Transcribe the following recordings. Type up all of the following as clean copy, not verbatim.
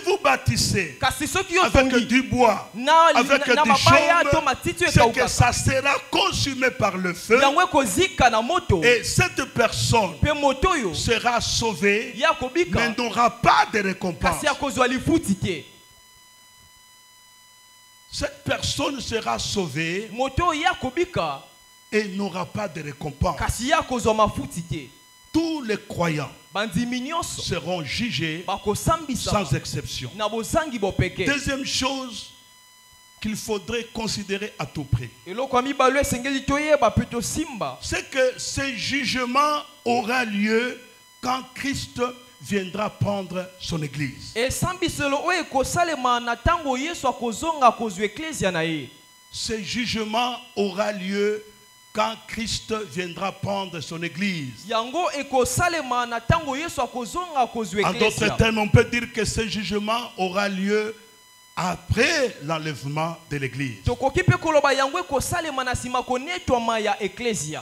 vous bâtissez avec du bois, avec des chaumes, c'est que ça sera consumé par le feu. Et cette personne sera sauvée, mais n'aura pas de récompense. Cette personne sera sauvée et n'aura pas de récompense. Tous les croyants seront jugés sans exception. Deuxième chose qu'il faudrait considérer à tout prix, c'est que ce jugement aura lieu quand Christ viendra prendre son église. Ce jugement aura lieu quand Christ viendra prendre son église. En d'autres termes, on peut dire que ce jugement aura lieu après l'enlèvement de l'église.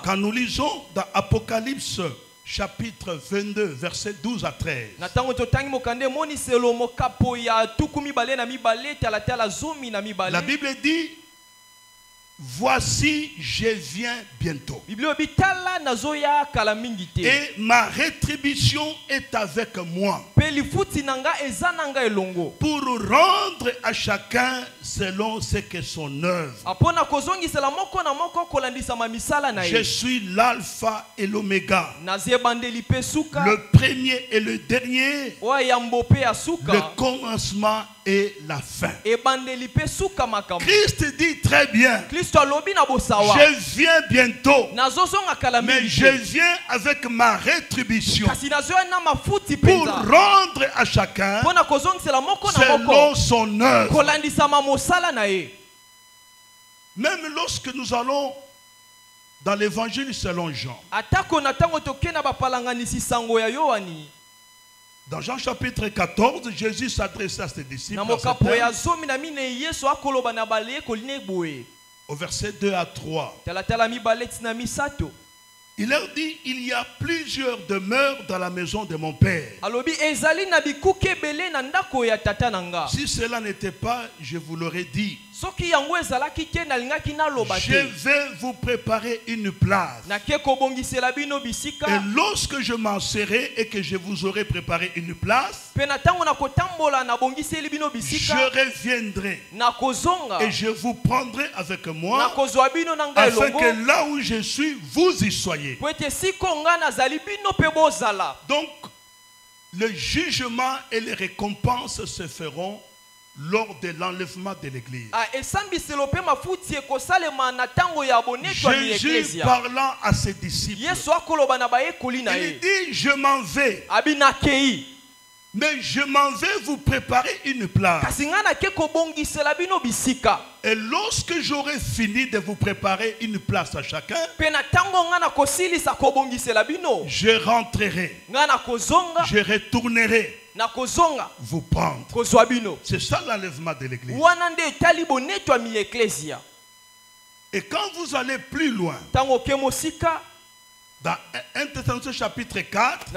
Quand nous lisons dans Apocalypse chapitre 22, versets 12 à 13. La Bible dit, voici, je viens bientôt. Et ma rétribution est avec moi, pour rendre à chacun selon ce que son œuvre. Je suis l'alpha et l'oméga, le premier et le dernier, le commencement et la fin. Christ dit très bien, je viens bientôt, mais je viens avec ma rétribution pour rendre à chacun selon son œuvre. Même lorsque nous allons dans l'évangile selon Jean, dans Jean chapitre 14, Jésus s'adressait à ses disciples au verset 2 à 3. Il leur dit, il y a plusieurs demeures dans la maison de mon Père. Si cela n'était pas, je vous l'aurais dit. Je vais vous préparer une place. Et lorsque je m'en serai et que je vous aurai préparé une place, je reviendrai et je vous prendrai avec moi, afin que là où je suis, vous y soyez. Donc, le jugement et les récompenses se feront lors de l'enlèvement de l'église. Jésus parlant à ses disciples, il dit, je m'en vais, mais je m'en vais vous préparer une place. Et lorsque j'aurai fini de vous préparer une place à chacun, je rentrerai, je retournerai vous prendre. C'est ça l'enlèvement de l'église. Et quand vous allez plus loin, dans 1 Thessaloniciens chapitre 4,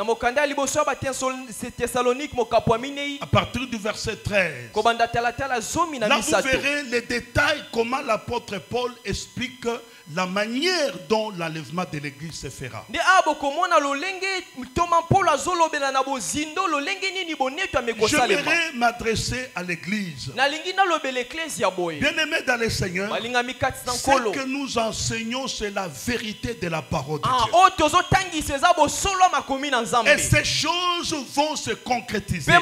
à partir du verset 13, là vous verrez les détails, comment l'apôtre Paul explique la manière dont l'enlèvement de l'église se fera. J'aimerais m'adresser à l'église. Bien-aimés dans le Seigneur, ce que nous enseignons, c'est la vérité de la parole de Dieu. Et ces choses vont se concrétiser.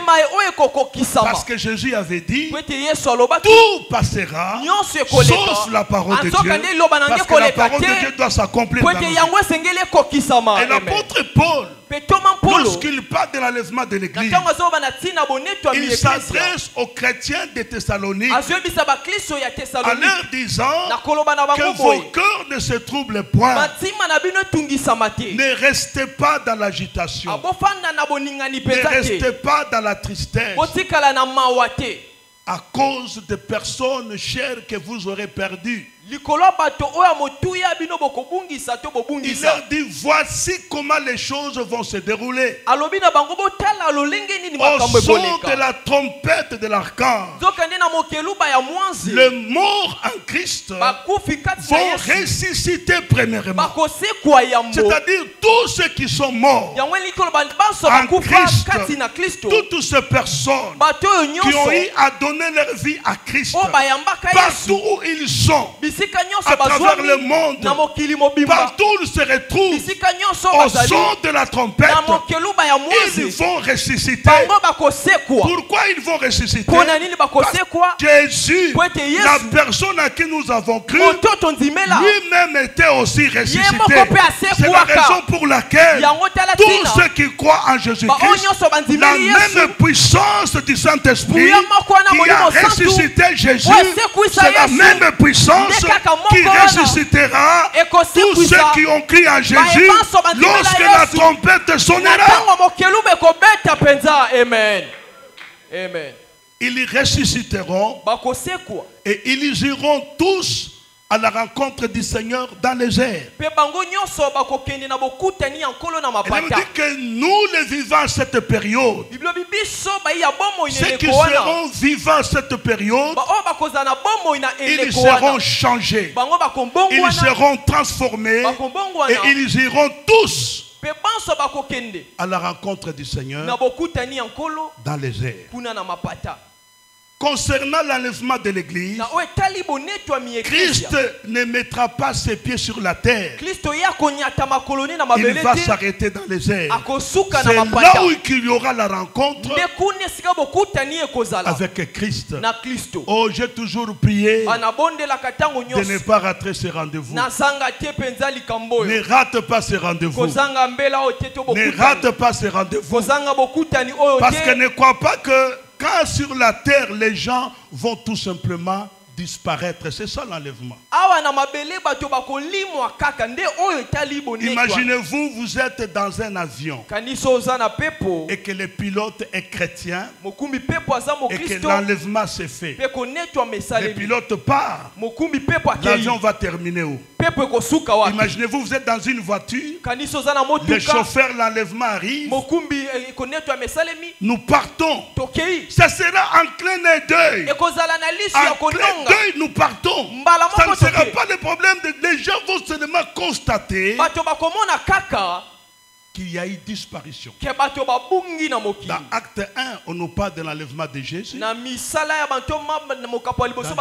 Parce que Jésus avait dit, tout passera, sauf la parole de Dieu. Parce que la parole de Dieu doit s'accomplir dans nos vies. Et l'apôtre Paul, lorsqu'il parle de l'enlèvement de l'église, il s'adresse aux chrétiens de Thessalonique en leur disant que vos cœurs ne se troublent point. Ne restez pas dans l'agitation. Ne restez pas dans la tristesse à cause des personnes chères que vous aurez perdues. Il leur dit voici comment les choses vont se dérouler. Au son de la trompette de l'archange, les morts en Christ vont ressusciter premièrement. C'est-à-dire tous ceux qui sont morts en Christ, toutes ces personnes qui ont eu à donner leur vie à Christ, partout où ils sont, à travers le monde, partout où ils se retrouvent, au son de la trompette, ils vont ressusciter. Pourquoi ils vont ressusciter? Parce que Jésus, la personne à qui nous avons cru, lui-même était aussi ressuscité. C'est la raison pour laquelle tous ceux qui croient en Jésus-Christ, la même puissance du Saint-Esprit qui a ressuscité Jésus, c'est la même puissance qui ressuscitera tous ceux qui ont cru en Jésus lorsque la trompette sonnera. Amen. Amen. Ils ressusciteront et ils iront tous à la rencontre du Seigneur dans les airs. Et il dit que nous, les vivants à cette période, ceux qui seront vivants à cette période, ils seront changés, ils seront transformés et ils iront tous à la rencontre du Seigneur dans les airs. Concernant l'enlèvement de l'église, Christ ne mettra pas ses pieds sur la terre. Il va s'arrêter dans les airs. C'est là où il y aura la rencontre avec Christ. Oh, j'ai toujours prié de ne pas rater ce rendez-vous. Ne rate pas ce rendez-vous. Ne rate pas ce rendez-vous. Parce que ne crois pas que quand sur la terre, les gens vont tout simplement disparaître. C'est ça l'enlèvement. Imaginez-vous, vous êtes dans un avion et que le pilote est chrétien et que l'enlèvement s'est fait. Le pilote part. L'avion va terminer où? Imaginez-vous, vous êtes dans une voiture, le chauffeur, l'enlèvement arrive, nous partons. Ça sera en clin d'œil. En clin d'œil, nous partons. Ça ne sera pas le problème. Les gens vont seulement constater qu'il y a eu disparition. Dans Acte 1, on nous parle de l'enlèvement de Jésus. Dans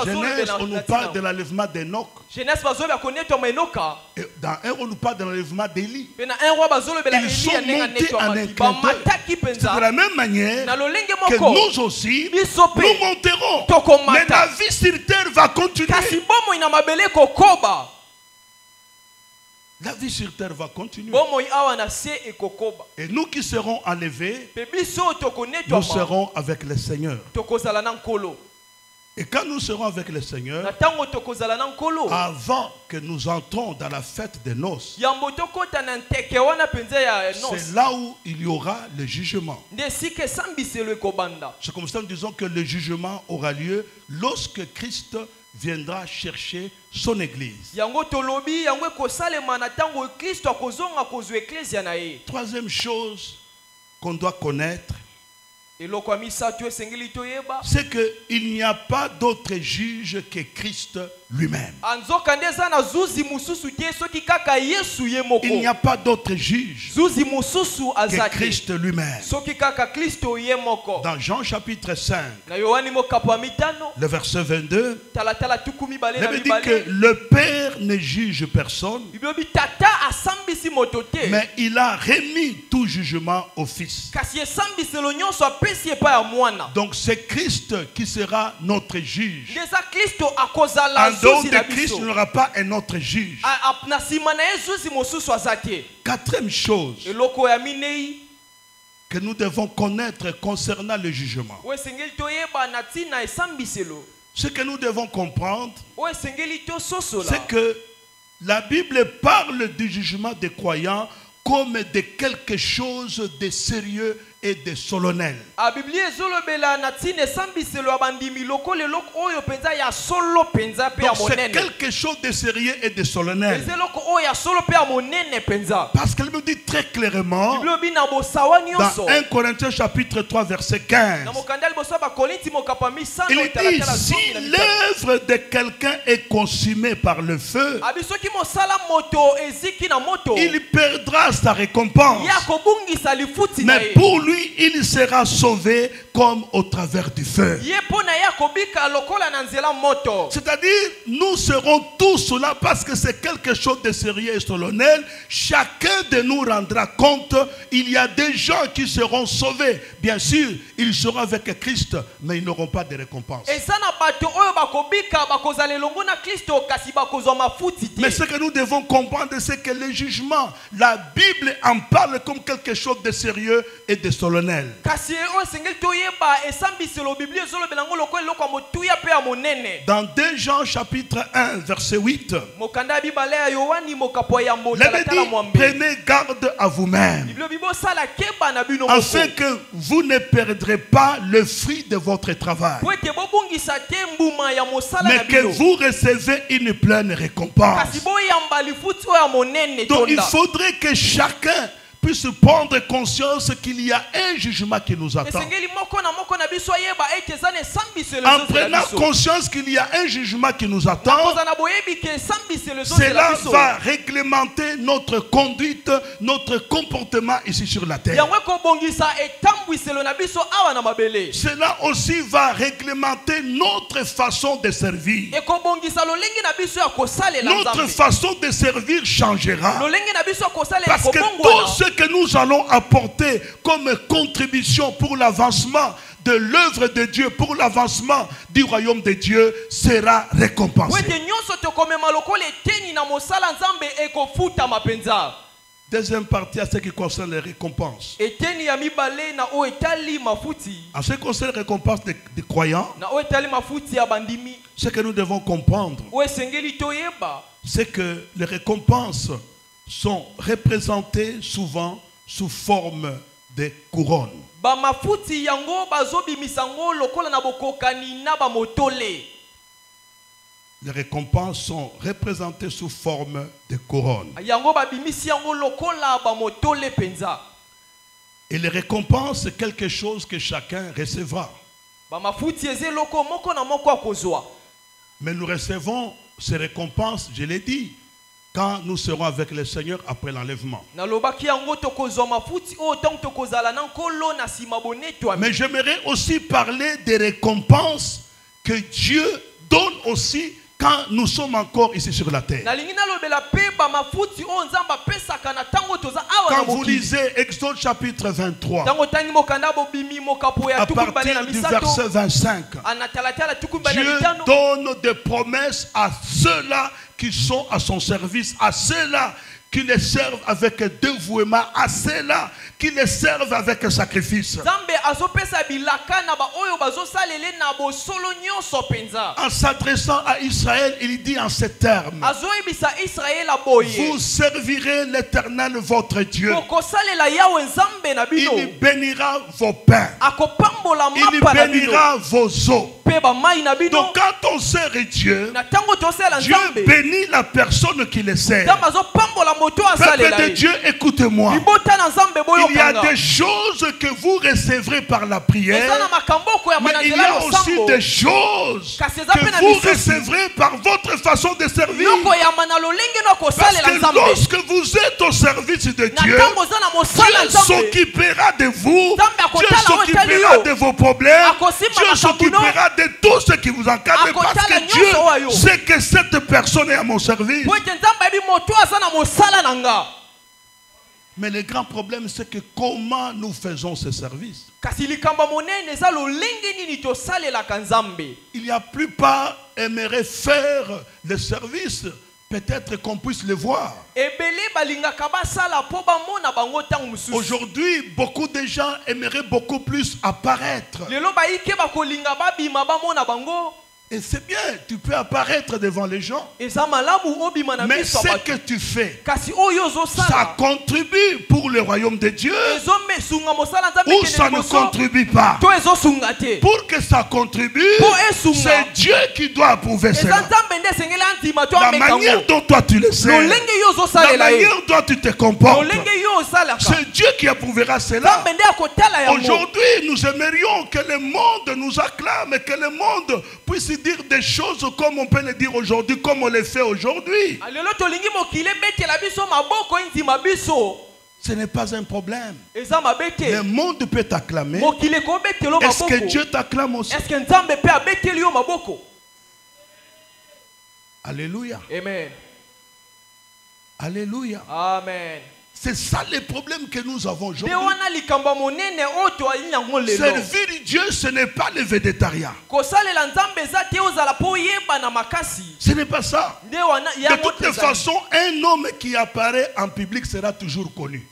Genèse, on nous parle de l'enlèvement d'Enoch. Et dans 1, on nous parle de l'enlèvement d'Élie. Ils sont montés en un clin d'œil. C'est de la même manière que nous aussi, nous monterons. Mais la vie sur terre va continuer. La vie sur terre va continuer. Et nous qui serons enlevés, nous serons avec le Seigneur. Et quand nous serons avec le Seigneur, avant que nous entrons dans la fête des noces, c'est là où il y aura le jugement. C'est comme ça que nous disons que le jugement aura lieu lorsque Christ viendra chercher son église. Troisième chose qu'on doit connaître, c'est qu'il n'y a pas d'autre juge que Christ lui-même. Il n'y a pas d'autre juge que Christ lui-même. Dans Jean chapitre 5, le verset 22, il dit que le Père ne juge personne, mais il a remis tout jugement au Fils. Donc c'est Christ qui sera notre juge. En dehors de Christ, il n'y aura pas un autre juge. Quatrième chose que nous devons connaître concernant le jugement, ce que nous devons comprendre, c'est que la Bible parle du jugement des croyants comme de quelque chose de sérieux et de solennel. Donc c'est quelque chose de sérieux et de solennel. Parce qu'elle me dit très clairement dans 1 Corinthiens chapitre 3 verset 15. Il dit si l'œuvre de quelqu'un est consumée par le feu, il perdra sa récompense. Mais pour lui, il sera sauvé comme au travers du feu. C'est-à-dire, nous serons tous là parce que c'est quelque chose de sérieux et solennel. Chacun de nous rendra compte, il y a des gens qui seront sauvés. Bien sûr, ils seront avec Christ, mais ils n'auront pas de récompense. Mais ce que nous devons comprendre, c'est que le jugement, la Bible en parle comme quelque chose de sérieux et de solennel. Dans 2 Jean chapitre 1 verset 8, l'Abbé dit, prenez garde à vous-même, afin que vous ne perdrez pas le fruit de votre travail, mais que vous recevez une pleine récompense. Donc il faudrait que chacun puisse prendre conscience qu'il y a un jugement qui nous attend. En prenant conscience qu'il y a un jugement qui nous attend, cela va réglementer notre conduite, notre comportement ici sur la terre. Cela aussi va réglementer notre façon de servir. Notre façon de servir changera. Parce que tout ce que nous allons apporter comme contribution pour l'avancement de l'œuvre de Dieu, pour l'avancement du royaume de Dieu, sera récompensé. Deuxième partie à ce qui concerne les récompenses. En ce qui concerne les récompenses des croyants, ce que nous devons comprendre, c'est que les récompenses sont représentées souvent sous forme de couronnes. Les récompenses sont représentées sous forme de couronnes. Et les récompenses, c'est quelque chose que chacun recevra. Mais nous recevons ces récompenses, je l'ai dit, quand nous serons avec le Seigneur après l'enlèvement. Mais j'aimerais aussi parler des récompenses que Dieu donne aussi quand nous sommes encore ici sur la terre. Quand vous lisez Exode chapitre 23, à partir du verset 25, Dieu donne des promesses à ceux-là qui sont à son service, à ceux-là qui les servent avec dévouement, à ceux-là qui les servent avec sacrifice. En s'adressant à Israël, il dit en ces termes: vous servirez l'Éternel votre Dieu. Il bénira vos pains. Il bénira vos eaux. Donc quand on sert Dieu, Dieu bénit la personne qui le sert. Peuple de Dieu, écoutez-moi. Il y a des choses que vous recevrez par la prière, mais il y a aussi des choses que vous recevrez par votre façon de servir. Parce que lorsque vous êtes au service de Dieu, Dieu s'occupera de vous, Dieu s'occupera de vos problèmes, Dieu s'occupera de tout ce qui vous encadre, parce que Dieu sait que cette personne est à mon service. Mais le grand problème, c'est que comment nous faisons ce service. Il y a plupart aimeraient faire le service, peut-être qu'on puisse le voir. Aujourd'hui, beaucoup de gens aimeraient beaucoup plus apparaître. Et c'est bien, tu peux apparaître devant les gens. Mais ce que tu fais, ça contribue pour le royaume de Dieu ou ça ne contribue pas. Pour que ça contribue, c'est Dieu qui doit approuver cela. La manière dont toi tu le sais, la manière dont tu te comportes, c'est Dieu qui approuvera cela. Aujourd'hui, nous aimerions que le monde nous acclame et que le monde puisse dire des choses comme on peut le dire aujourd'hui, comme on le fait aujourd'hui. Ce n'est pas un problème. Le monde peut t'acclamer. Est-ce que Dieu t'acclame aussi? Alléluia. Amen. Alléluia. Amen. C'est ça le problème que nous avons aujourd'hui. Servir Dieu, ce n'est pas le végétarien. Ce n'est pas ça. De toute façon, un homme qui apparaît en public sera toujours connu.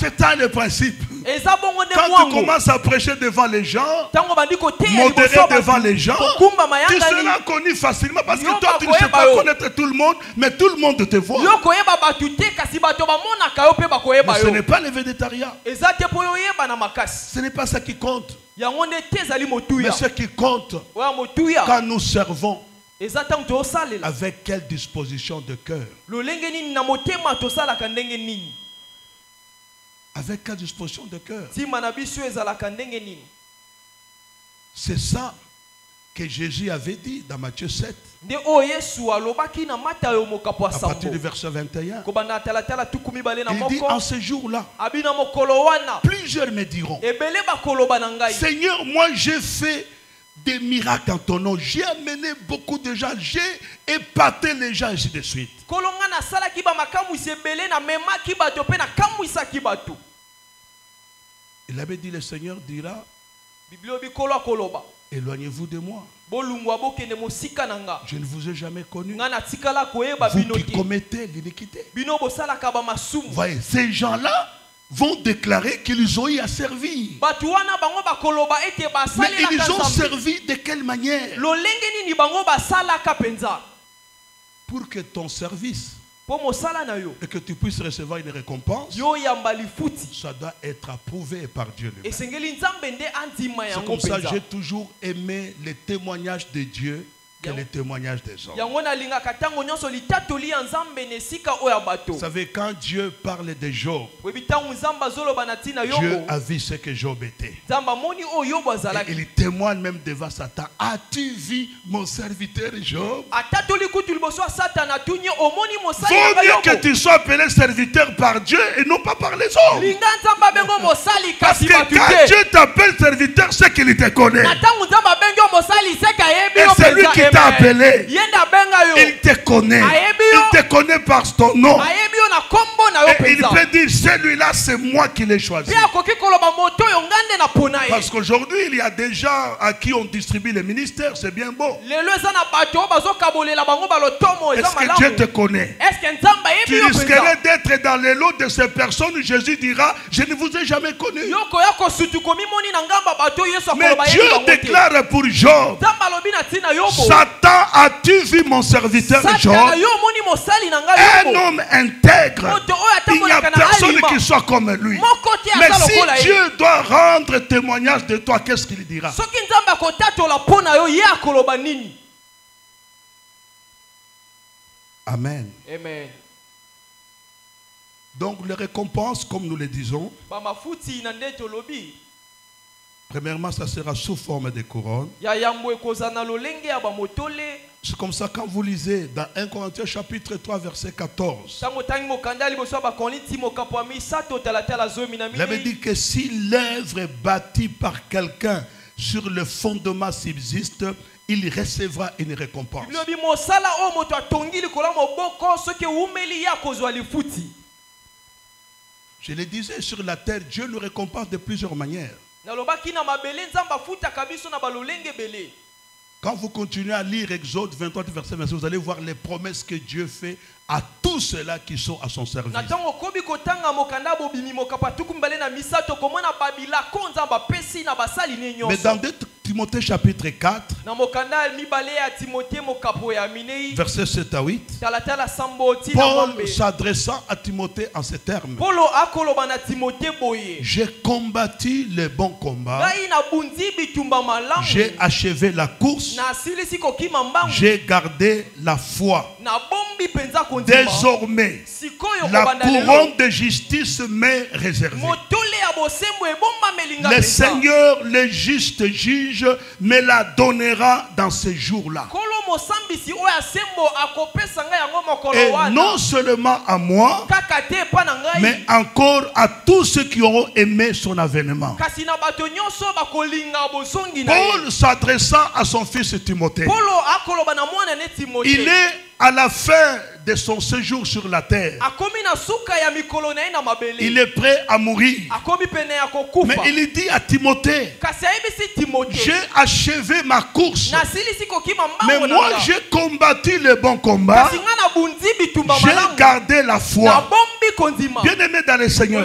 C'est ça le principe. Quand tu commences à prêcher devant les gens, modérer devant les gens, tu seras connu facilement parce que toi tu ne sais pas connaître tout le monde, mais tout le monde te voit. Mais ce n'est pas le végétarien. Ce n'est pas ça qui compte. Mais ce qui compte, quand nous servons, avec quelle disposition de cœur? Avec quelle disposition de cœur? C'est ça que Jésus avait dit dans Matthieu 7. À partir du verset 21. Il dit en ce jour-là, plusieurs me diront, Seigneur, moi j'ai fait des miracles en ton nom. J'ai amené beaucoup de gens. J'ai épaté les gens, ainsi de suite. Il avait dit, le Seigneur dira, éloignez-vous de moi. Je ne vous ai jamais connu. Vous qui commettez l'iniquité. Voyez, ces gens-là vont déclarer qu'ils ont eu à servir. Mais ils ont servi de quelle manière? Pour que ton service et que tu puisses recevoir une récompense, ça doit être approuvé par Dieu lui-même. C'est comme ça que j'ai toujours aimé les témoignages de Dieu que les témoignages des hommes. Vous savez, quand Dieu parle de Job, Dieu a vu ce que Job était. Et il témoigne même devant Satan. As-tu vu mon serviteur Job? Vaut mieux que tu sois appelé serviteur par Dieu et non pas par les hommes. Parce que quand Dieu t'appelle serviteur, c'est qu'il te connaît. Et c'est lui qui t'a appelé. Il te connaît. Il te connaît par ton nom. Et il peut dire, celui-là, c'est moi qui l'ai choisi. Parce qu'aujourd'hui, il y a des gens à qui on distribue les ministères. C'est bien beau. Est-ce que Dieu te connaît? Tu risquerais d'être dans les lots de ces personnes où Jésus dira, je ne vous ai jamais connu. Mais Dieu déclare pour Job, Satan, as-tu vu mon serviteur Job? Un homme intègre. Il n'y a personne qui soit comme lui. Mais si Dieu doit rendre témoignage de toi, qu'est-ce qu'il dira? Amen. Amen. Donc les récompenses, comme nous le disons, premièrement, ça sera sous forme de couronne. C'est comme ça quand vous lisez dans 1 Corinthiens chapitre 3 verset 14. Il avait dit que si l'œuvre est bâtie par quelqu'un sur le fondement subsiste, il recevra une récompense. Je le disais, sur la terre, Dieu nous récompense de plusieurs manières. Quand vous continuez à lire Exode 23, verset 26, vous allez voir les promesses que Dieu fait à tous ceux-là qui sont à son service. Mais dans d'autres Timothée chapitre 4, versets 7 à 8. Paul s'adressant à Timothée en ces termes. J'ai combattu le bon combat. J'ai achevé la course. J'ai gardé la foi. Désormais, la couronne de justice m'est réservée. Le Seigneur, le juste juge, me la donnera dans ces jours-là. Et non seulement à moi, mais encore à tous ceux qui auront aimé son avènement. Paul s'adressant à son fils Timothée, il est à la fin de son séjour sur la terre. Il est prêt à mourir. Mais il dit à Timothée, j'ai achevé ma course. Mais moi j'ai combattu le bon combat. J'ai gardé la foi. Bien-aimé dans le Seigneur,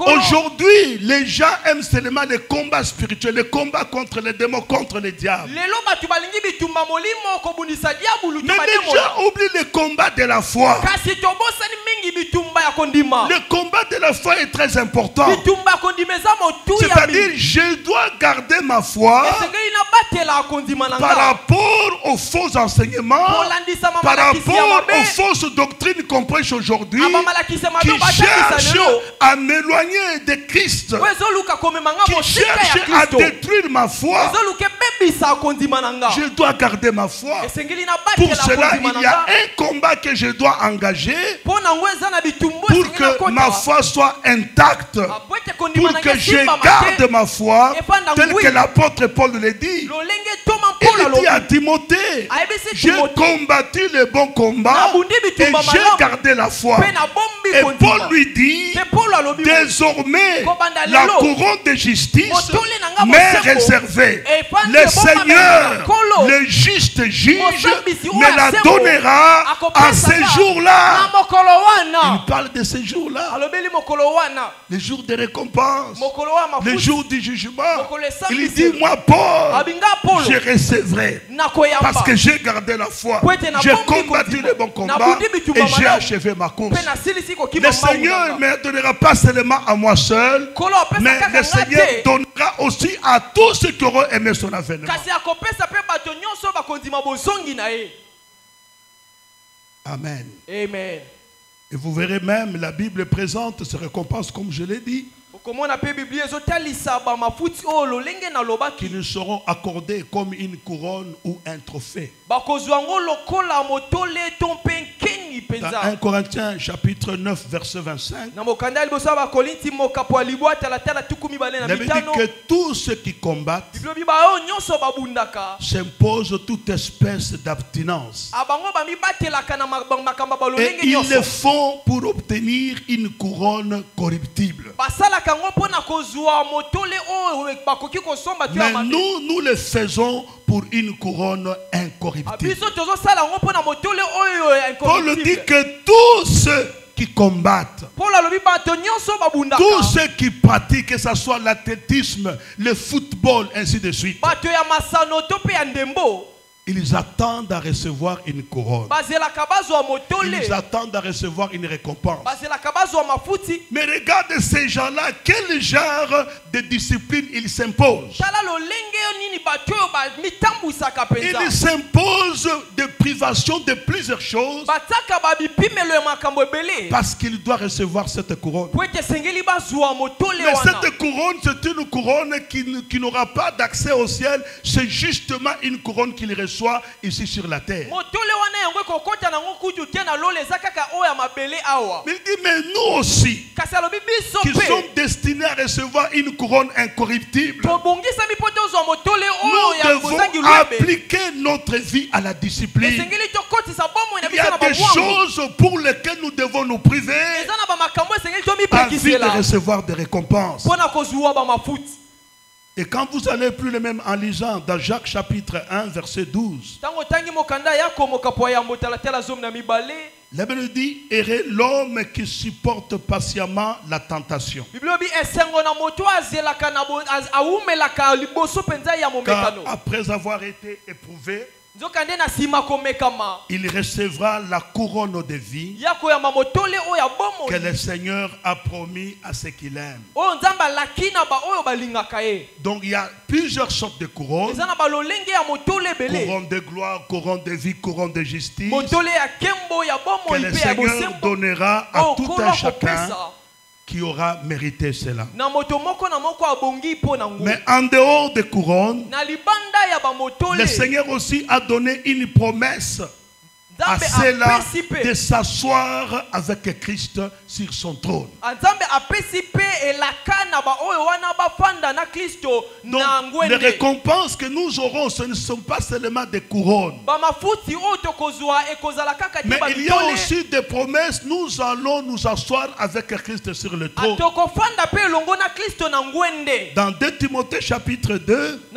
aujourd'hui les gens aiment seulement les combats spirituels, les combats contre les démons, contre les diables. Mais les gens oublient le combat de la foi. Le combat de la foi est très important. C'est-à-dire, je dois garder ma foi par rapport aux faux enseignements, par rapport aux fausses doctrines qu'on prêche aujourd'hui, qui cherchent à m'éloigner de Christ, qui cherchent à détruire ma foi. Je dois garder ma foi. Pour cela, il y a un combat que je dois engager pour que ma foi soit intacte, pour que je garde ma foi, tel que l'apôtre Paul le dit. Il dit à Timothée, j'ai combattu le bon combat et j'ai gardé la foi. Et Paul lui dit, désormais la couronne de justice m'est réservée. Le Seigneur, le juste juge, me la donnera à ces jours-là. Il parle de ces jours-là, les jours de récompense, les jours du jugement. Il dit, moi Paul, je recevrai parce que j'ai gardé la foi, j'ai combattu le bon combat et j'ai achevé ma course. Le Seigneur ne me donnera pas seulement à moi seul, mais le Seigneur donnera aussi à tous ceux qui auront aimé son avènement. Amen. Amen. Et vous verrez même, la Bible présente ces récompenses, comme je l'ai dit, qui nous seront accordées comme une couronne ou un trophée. Dans 1 Corinthiens chapitre 9 verset 25, il dit que tous ceux qui combattent s'imposent toute espèce d'abstinence. Et ils le font pour obtenir une couronne corruptible. Mais nous le faisons pour une couronne incorruptible. Paul dit que tous ceux qui combattent, tous ceux qui pratiquent, que ce soit l'athlétisme, le football, ainsi de suite, ils attendent à recevoir une couronne. Ils attendent à recevoir une récompense. Mais regarde ces gens-là, quel genre de discipline ils s'imposent. Ils s'imposent des privations de plusieurs choses parce qu'ils doivent recevoir cette couronne. Mais cette couronne, c'est une couronne qui n'aura pas d'accès au ciel. C'est justement une couronne qu'ils reçoivent ici sur la terre. Mais il dit, mais nous aussi, qui sommes destinés à recevoir une couronne incorruptible, nous devons appliquer notre vie à la discipline. Il y a des choses pour lesquelles nous devons nous priver afin de recevoir des récompenses. Et quand vous allez plus le même en lisant dans Jacques chapitre 1 verset 12, La Bible dit, heureux l'homme qui supporte patiemment la tentation. Car après avoir été éprouvé, il recevra la couronne de vie que le Seigneur a promis à ceux qu'il aime. Donc il y a plusieurs sortes de couronnes. Couronne de gloire, couronne de vie, couronne de justice, que le Seigneur donnera à tout un chacun qui aura mérité cela. Mais en dehors des couronnes, le Seigneur aussi a donné une promesse à ceux-là de s'asseoir avec Christ sur son trône. Donc, les récompenses que nous aurons, ce ne sont pas seulement des couronnes. Mais il y a aussi des promesses. Nous allons nous asseoir avec Christ sur le trône. Dans 2 Timothée chapitre 2,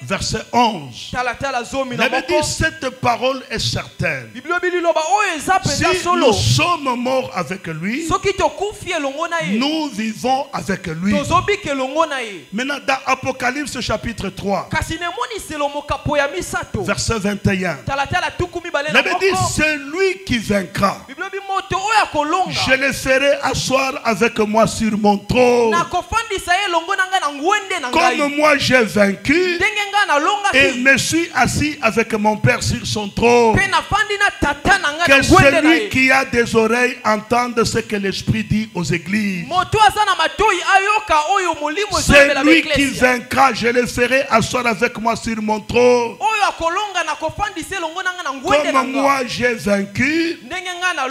verset 11, la Bible dit, cette parole est certaine. Si nous sommes morts avec lui, nous vivons avec lui. Maintenant, dans Apocalypse chapitre 3, verset 21, la Bible dit, c'est lui qui vaincra. Je le ferai asseoir avec moi sur mon trône. Comme moi j'ai vaincu et me suis assis avec mon Père sur son trône. Que celui qui a des oreilles entende ce que l'Esprit dit aux églises. C'est lui qui vaincra, je le ferai asseoir avec moi sur mon trône. Comme moi j'ai vaincu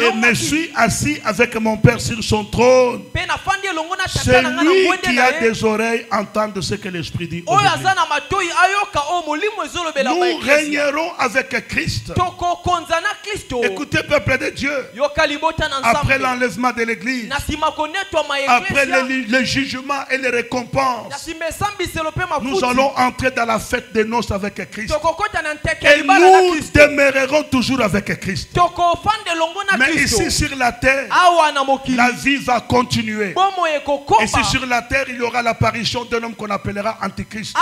et me suis assis avec mon Père sur son trône. C'est lui qui a des oreilles entende ce que l'Esprit dit aux églises. Nous régnerons avec Christ. Écoutez, peuple de Dieu, après l'enlèvement de l'église, après le jugement et les récompenses, nous allons entrer dans la fête des noces avec Christ. Et nous demeurerons toujours avec Christ. Mais ici sur la terre, la vie va continuer. Et si sur la terre, il y aura l'apparition d'un homme qu'on appellera Antichrist.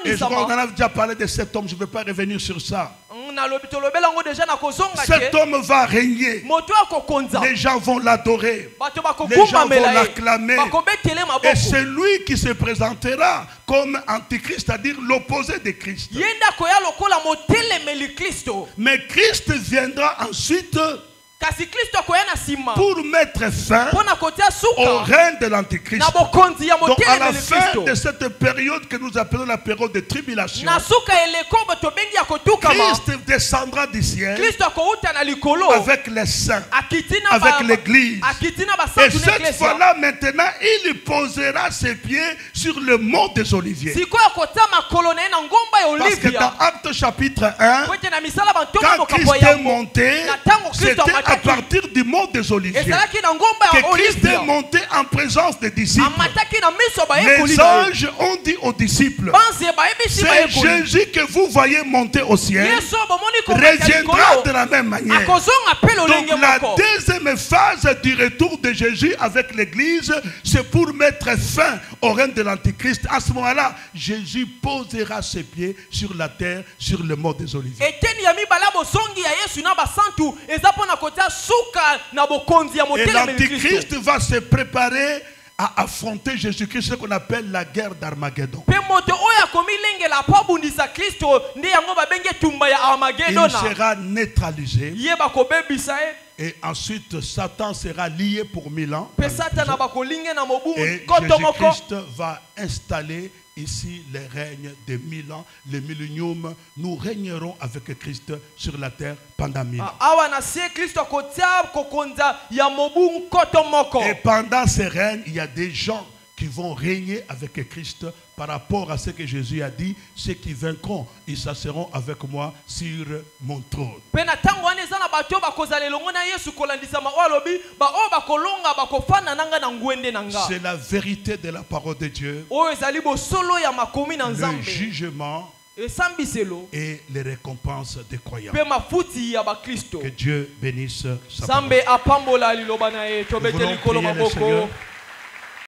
Et on en a déjà parlé de cet homme, je ne vais pas revenir sur ça. Cet homme va régner. Les gens vont l'adorer. Les gens vont l'acclamer. Et c'est lui qui se présentera comme Antichrist, c'est-à-dire l'opposé de Christ. Mais Christ viendra ensuite pour mettre fin au règne de l'Antichrist. Donc à la fin de cette période que nous appelons la période de tribulation, Christ descendra du ciel avec les saints, avec l'église. Et cette fois-là maintenant, il posera ses pieds sur le mont des Oliviers. Parce que dans Actes chapitre 1, quand Christ est monté, c'était à partir du mont des Oliviers que Christ est monté en présence des disciples. Les anges ont dit aux disciples, c'est Jésus que vous voyez monter au ciel reviendra de la même manière. Donc la deuxième phase du retour de Jésus avec l'église, c'est pour mettre fin au règne de l'Antichrist. À ce moment-là, Jésus posera ses pieds sur la terre, sur le mont des Oliviers. Et l'Antichrist va se préparer à affronter Jésus-Christ, ce qu'on appelle la guerre d'Armageddon. Il sera neutralisé. Et ensuite, Satan sera lié pour 1000 ans. Et Jésus-Christ va installer ici les règnes de 1000 ans, le millénium. Nous régnerons avec Christ sur la terre pendant 1000 ans. Et pendant ces règnes, il y a des gens qui vont régner avec Christ par rapport à ce que Jésus a dit. Ceux qui vaincront, ils s'asseront avec moi sur mon trône. C'est la vérité de la parole de Dieu. Le jugement et les récompenses des croyants. Que Dieu bénisse sa parole. Nous voulons prier le Seigneur.